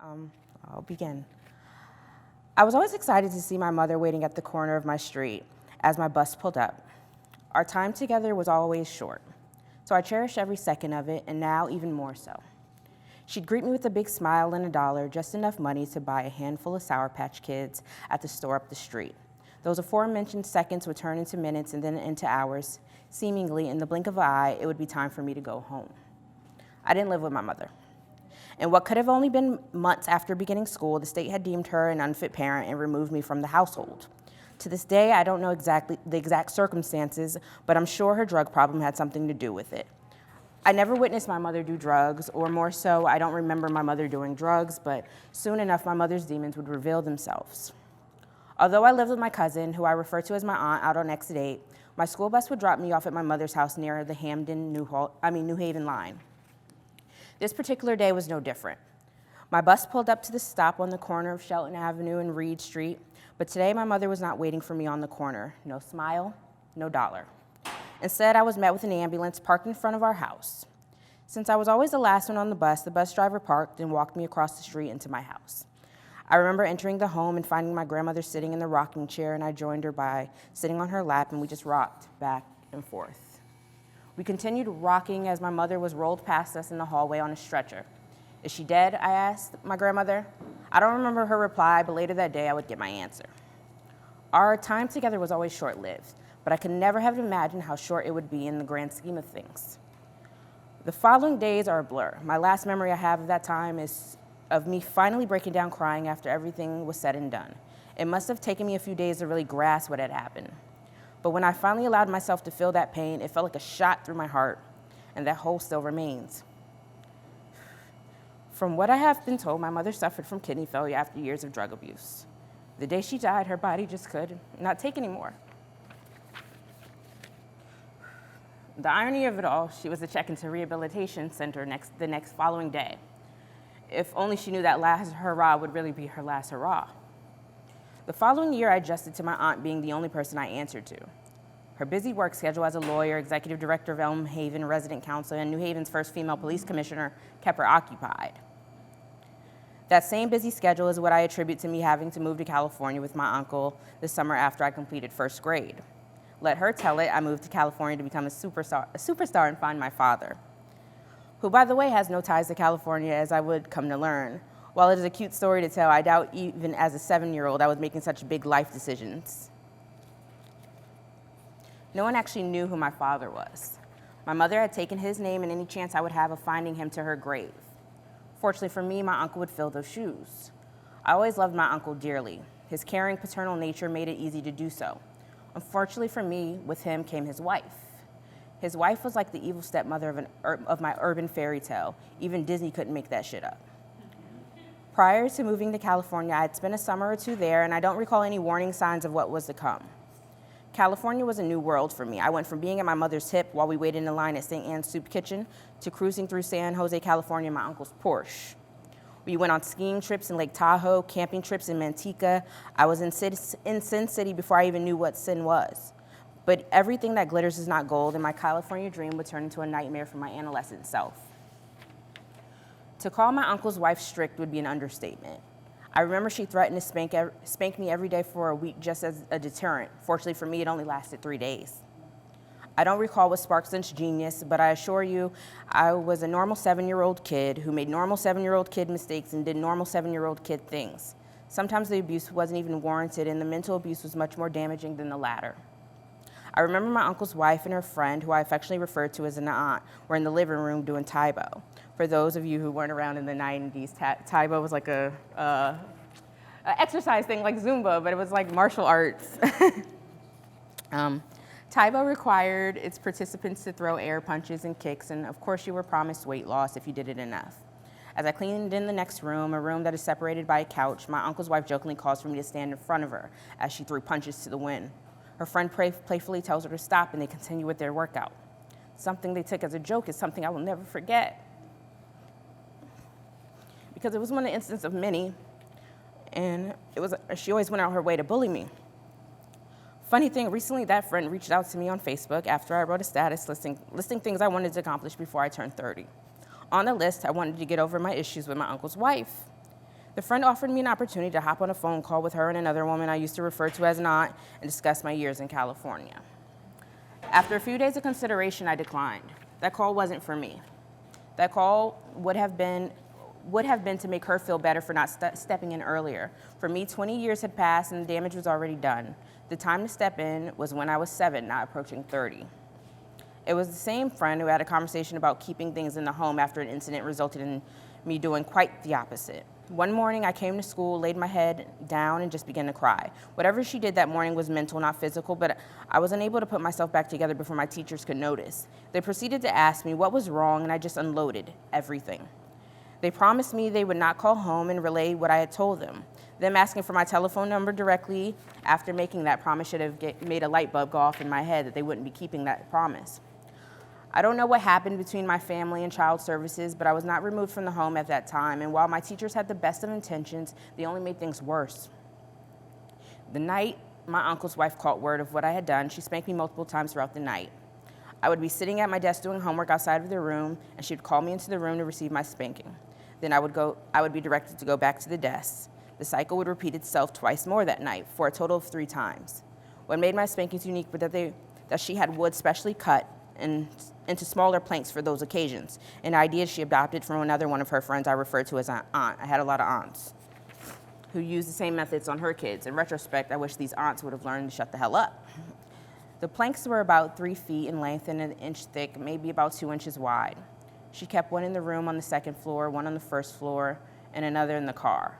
I'll begin. I was always excited to see my mother waiting at the corner of my street as my bus pulled up. Our time together was always short, so I cherished every second of it, and now even more so. She'd greet me with a big smile and $1, just enough money to buy a handful of Sour Patch Kids at the store up the street. Those aforementioned seconds would turn into minutes and then into hours. Seemingly, in the blink of an eye, it would be time for me to go home. I didn't live with my mother. In what could have only been months after beginning school, the state had deemed her an unfit parent and removed me from the household. To this day, I don't know the exact circumstances, but I'm sure her drug problem had something to do with it. I never witnessed my mother do drugs, or more so, I don't remember my mother doing drugs, but soon enough, my mother's demons would reveal themselves. Although I lived with my cousin, who I refer to as my aunt, out on Exit 8, my school bus would drop me off at my mother's house near the New Haven line. This particular day was no different. My bus pulled up to the stop on the corner of Shelton Avenue and Reed Street, but today my mother was not waiting for me on the corner. No smile, no dollar. Instead, I was met with an ambulance parked in front of our house. Since I was always the last one on the bus driver parked and walked me across the street into my house. I remember entering the home and finding my grandmother sitting in the rocking chair, and I joined her by sitting on her lap, and we just rocked back and forth. We continued rocking as my mother was rolled past us in the hallway on a stretcher. "Is she dead?" I asked my grandmother. I don't remember her reply, but later that day I would get my answer. Our time together was always short-lived, but I could never have imagined how short it would be in the grand scheme of things. The following days are a blur. My last memory I have of that time is of me finally breaking down crying after everything was said and done. It must have taken me a few days to really grasp what had happened. But when I finally allowed myself to feel that pain, it felt like a shot through my heart, and that hole still remains. From what I have been told, my mother suffered from kidney failure after years of drug abuse. The day she died, her body just could not take anymore. The irony of it all, she was to check into a rehabilitation center the next following day. If only she knew that last hurrah would really be her last hurrah. The following year, I adjusted to my aunt being the only person I answered to. Her busy work schedule as a lawyer, executive director of Elm Haven Resident Council, and New Haven's first female police commissioner kept her occupied. That same busy schedule is what I attribute to me having to move to California with my uncle the summer after I completed first grade. Let her tell it, I moved to California to become a superstar and find my father, who, by the way, has no ties to California, as I would come to learn. While it is a cute story to tell, I doubt even as a 7-year-old I was making such big life decisions. No one actually knew who my father was. My mother had taken his name and any chance I would have of finding him to her grave. Fortunately for me, my uncle would fill those shoes. I always loved my uncle dearly. His caring paternal nature made it easy to do so. Unfortunately for me, with him came his wife. His wife was like the evil stepmother of my urban fairy tale. Even Disney couldn't make that shit up. Prior to moving to California, I had spent a summer or two there, and I don't recall any warning signs of what was to come. California was a new world for me. I went from being at my mother's hip while we waited in line at St. Anne's Soup Kitchen to cruising through San Jose, California in my uncle's Porsche. We went on skiing trips in Lake Tahoe, camping trips in Manteca. I was in Sin City before I even knew what sin was. But everything that glitters is not gold, and my California dream would turn into a nightmare for my adolescent self. To call my uncle's wife strict would be an understatement. I remember she threatened to spank me every day for a week just as a deterrent. Fortunately for me, it only lasted 3 days. I don't recall what sparked such genius, but I assure you, I was a normal 7-year-old kid who made normal 7-year-old kid mistakes and did normal 7-year-old kid things. Sometimes the abuse wasn't even warranted, and the mental abuse was much more damaging than the latter. I remember my uncle's wife and her friend, who I affectionately referred to as an aunt, were in the living room doing Tae Bo. For those of you who weren't around in the 90s, Tae Bo was like a exercise thing like Zumba, but it was like martial arts. Tae Bo required its participants to throw air punches and kicks, and of course you were promised weight loss if you did it enough. As I cleaned in the next room, a room that is separated by a couch, my uncle's wife jokingly calls for me to stand in front of her as she threw punches to the wind. Her friend playfully tells her to stop, and they continue with their workout. Something they took as a joke is something I will never forget, because it was one instance of many, and she always went out her way to bully me. Funny thing, recently that friend reached out to me on Facebook after I wrote a status listing things I wanted to accomplish before I turned 30. On the list, I wanted to get over my issues with my uncle's wife. The friend offered me an opportunity to hop on a phone call with her and another woman I used to refer to as an aunt and discuss my years in California. After a few days of consideration, I declined. That call wasn't for me. That call would have been to make her feel better for not stepping in earlier. For me, 20 years had passed and the damage was already done. The time to step in was when I was 7, not approaching 30. It was the same friend who had a conversation about keeping things in the home after an incident resulted in me doing quite the opposite. One morning, I came to school, laid my head down, and just began to cry. Whatever she did that morning was mental, not physical, but I was unable to put myself back together before my teachers could notice. They proceeded to ask me what was wrong, and I just unloaded everything. They promised me they would not call home and relay what I had told them. Them asking for my telephone number directly after making that promise should have made a light bulb go off in my head that they wouldn't be keeping that promise. I don't know what happened between my family and child services, but I was not removed from the home at that time, and while my teachers had the best of intentions, they only made things worse. The night my uncle's wife caught word of what I had done, she spanked me multiple times throughout the night. I would be sitting at my desk doing homework outside of the room, and she would call me into the room to receive my spanking. Then I would be directed to go back to the desk. The cycle would repeat itself twice more that night, for a total of 3 times. What made my spankings unique was that she had wood specially cut into smaller planks for those occasions, an idea she adopted from another one of her friends I referred to as an aunt. I had a lot of aunts who used the same methods on her kids. In retrospect, I wish these aunts would have learned to shut the hell up. The planks were about 3 feet in length and 1 inch thick, maybe about 2 inches wide. She kept one in the room on the 2nd floor, one on the 1st floor, and another in the car,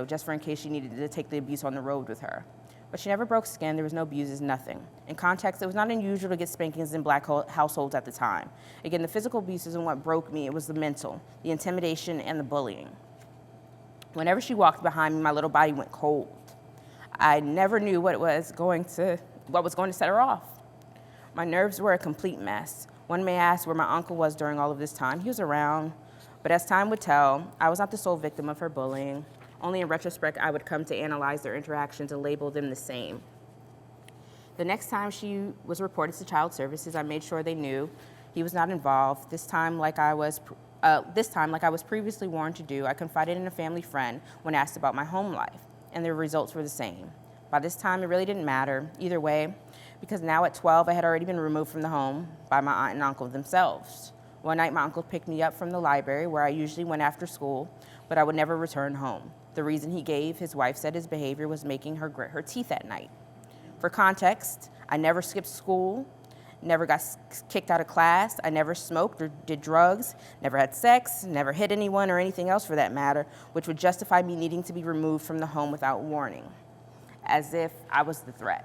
just for in case she needed to take the abuse on the road with her. But she never broke skin, there was no bruises, nothing. In context, it was not unusual to get spankings in black households at the time. Again, the physical abuse isn't what broke me, it was the mental, the intimidation, and the bullying. Whenever she walked behind me, my little body went cold. I never knew what was going to set her off. My nerves were a complete mess. One may ask where my uncle was during all of this time. He was around, but as time would tell, I was not the sole victim of her bullying. Only in retrospect, I would come to analyze their interactions and label them the same. The next time she was reported to child services, I made sure they knew he was not involved. This time, like I was previously warned to do, I confided in a family friend when asked about my home life, and the results were the same. By this time, it really didn't matter either way, because now at 12, I had already been removed from the home by my aunt and uncle themselves. One night, my uncle picked me up from the library, where I usually went after school, but I would never return home. The reason he gave, his wife said his behavior was making her grit her teeth at night. For context, I never skipped school, never got kicked out of class, I never smoked or did drugs, never had sex, never hit anyone or anything else for that matter, which would justify me needing to be removed from the home without warning, as if I was the threat.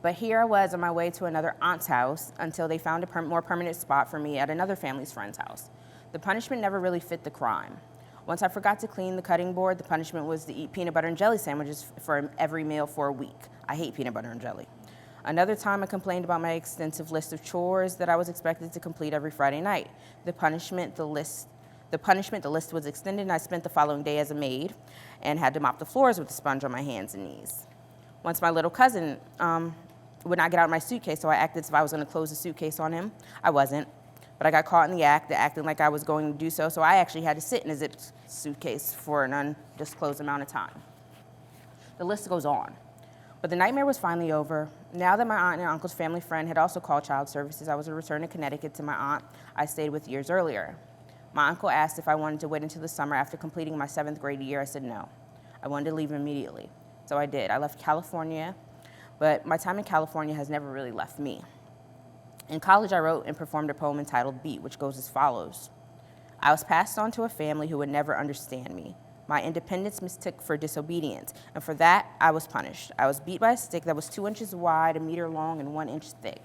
But here I was on my way to another aunt's house until they found a more permanent spot for me at another family's friend's house. The punishment never really fit the crime. Once I forgot to clean the cutting board, the punishment was to eat peanut butter and jelly sandwiches for every meal for a week. I hate peanut butter and jelly. Another time I complained about my extensive list of chores that I was expected to complete every Friday night. The punishment, the list was extended, and I spent the following day as a maid and had to mop the floors with a sponge on my hands and knees. Once my little cousin would not get out of my suitcase, so I acted as if I was going to close the suitcase on him. I wasn't. But I got caught in the act, acting like I was going to do so, so I actually had to sit in a zipped suitcase for an undisclosed amount of time. The list goes on. But the nightmare was finally over. Now that my aunt and uncle's family friend had also called child services, I was to return to Connecticut to my aunt I stayed with years earlier. My uncle asked if I wanted to wait until the summer after completing my 7th grade year. I said no. I wanted to leave immediately. So I did. I left California, but my time in California has never really left me. In college, I wrote and performed a poem entitled Beat, which goes as follows. I was passed on to a family who would never understand me. My independence mistook for disobedience, and for that, I was punished. I was beat by a stick that was 2 inches wide, 1 meter long, and 1 inch thick.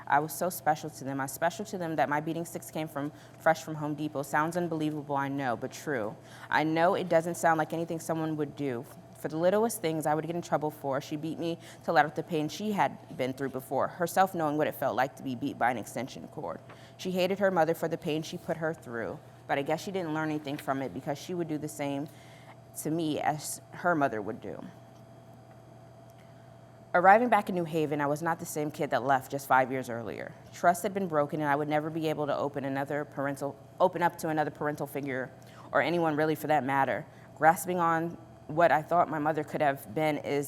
I was so special to them. I was special to them that my beating sticks came fresh from Home Depot. Sounds unbelievable, I know, but true. I know it doesn't sound like anything someone would do. For the littlest things I would get in trouble for, she beat me to let out the pain she had been through before, herself knowing what it felt like to be beat by an extension cord. She hated her mother for the pain she put her through, but I guess she didn't learn anything from it because she would do the same to me as her mother would do. Arriving back in New Haven, I was not the same kid that left just 5 years earlier. Trust had been broken, and I would never be able to open up to another parental figure, or anyone really for that matter. Grasping on what I thought my mother could have been if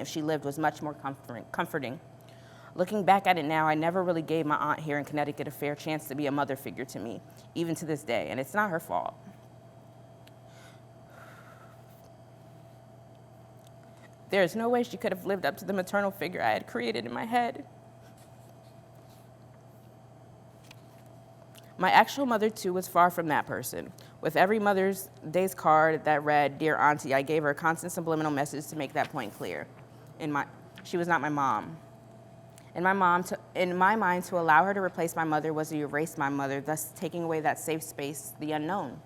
she lived was much more comforting. Looking back at it now, I never really gave my aunt here in Connecticut a fair chance to be a mother figure to me, even to this day, and it's not her fault. There is no way she could have lived up to the maternal figure I had created in my head. My actual mother, too, was far from that person. With every Mother's Day's card that read, "Dear Auntie," I gave her a constant subliminal message to make that point clear. She was not my mom. In my mind, to allow her to replace my mother was to erase my mother, thus taking away that safe space, the unknown.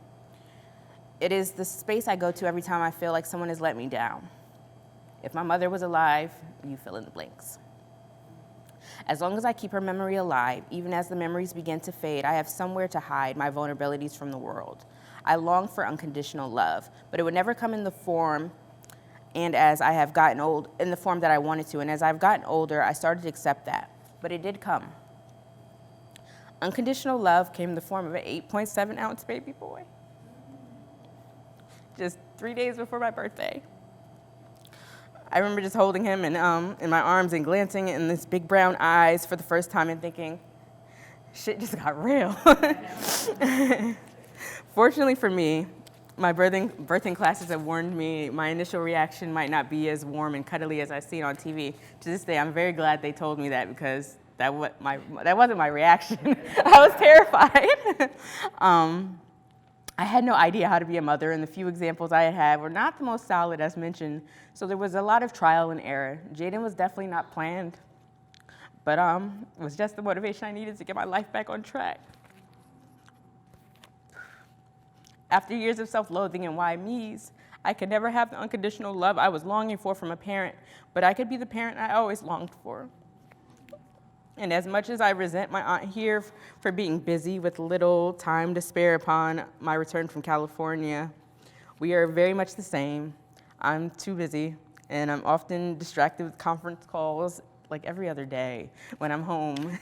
It is the space I go to every time I feel like someone has let me down. If my mother was alive, you fill in the blanks. As long as I keep her memory alive, even as the memories begin to fade, I have somewhere to hide my vulnerabilities from the world. I long for unconditional love, but it would never come in the form that I wanted to. And as I've gotten older, I started to accept that, but it did come. Unconditional love came in the form of an 8.7-ounce baby boy, just 3 days before my birthday. I remember just holding him in my arms and glancing in his big brown eyes for the first time and thinking, shit just got real. Fortunately for me, my birthing classes have warned me my initial reaction might not be as warm and cuddly as I've seen on TV. To this day, I'm very glad they told me that, because that wasn't my reaction. I was terrified. I had no idea how to be a mother, and the few examples I had were not the most solid, as mentioned, so there was a lot of trial and error. Jaden was definitely not planned, but it was just the motivation I needed to get my life back on track. After years of self-loathing and why me's, I could never have the unconditional love I was longing for from a parent, but I could be the parent I always longed for. And as much as I resent my aunt here for being busy with little time to spare upon my return from California, we are very much the same. I'm too busy, and I'm often distracted with conference calls like every other day when I'm home.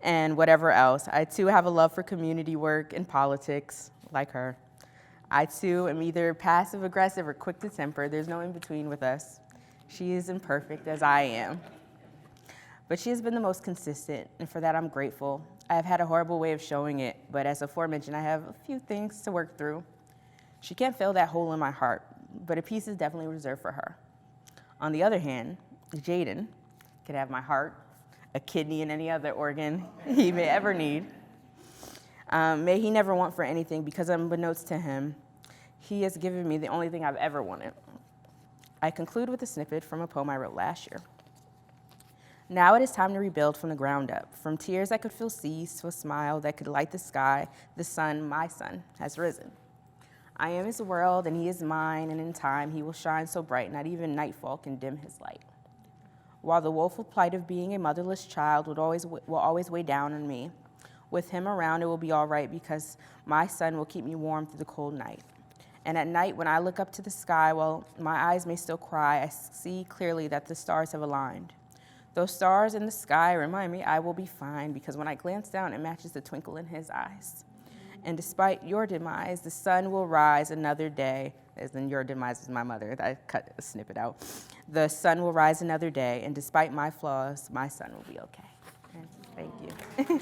And whatever else. I too have a love for community work and politics, like her. I too am either passive aggressive or quick to temper. There's no in between with us. She is imperfect as I am. But she has been the most consistent, and for that I'm grateful. I have had a horrible way of showing it, but as aforementioned, I have a few things to work through. She can't fill that hole in my heart, but a piece is definitely reserved for her. On the other hand, Jaden can have my heart, a kidney, and any other organ he may ever need. May he never want for anything, because unbeknownst to him, he has given me the only thing I've ever wanted. I conclude with a snippet from a poem I wrote last year. Now it is time to rebuild from the ground up. From tears I could feel cease to a smile that could light the sky, the sun, my sun, has risen. I am his world and he is mine, and in time he will shine so bright not even nightfall can dim his light. While the woeful plight of being a motherless child will always weigh down on me, with him around it will be all right, because my son will keep me warm through the cold night. And at night when I look up to the sky, while my eyes may still cry, I see clearly that the stars have aligned. Those stars in the sky remind me I will be fine, because when I glance down, it matches the twinkle in his eyes. And despite your demise, the sun will rise another day. As in your demise is my mother. I cut a snippet out. The sun will rise another day, and despite my flaws, my son will be okay. And thank you.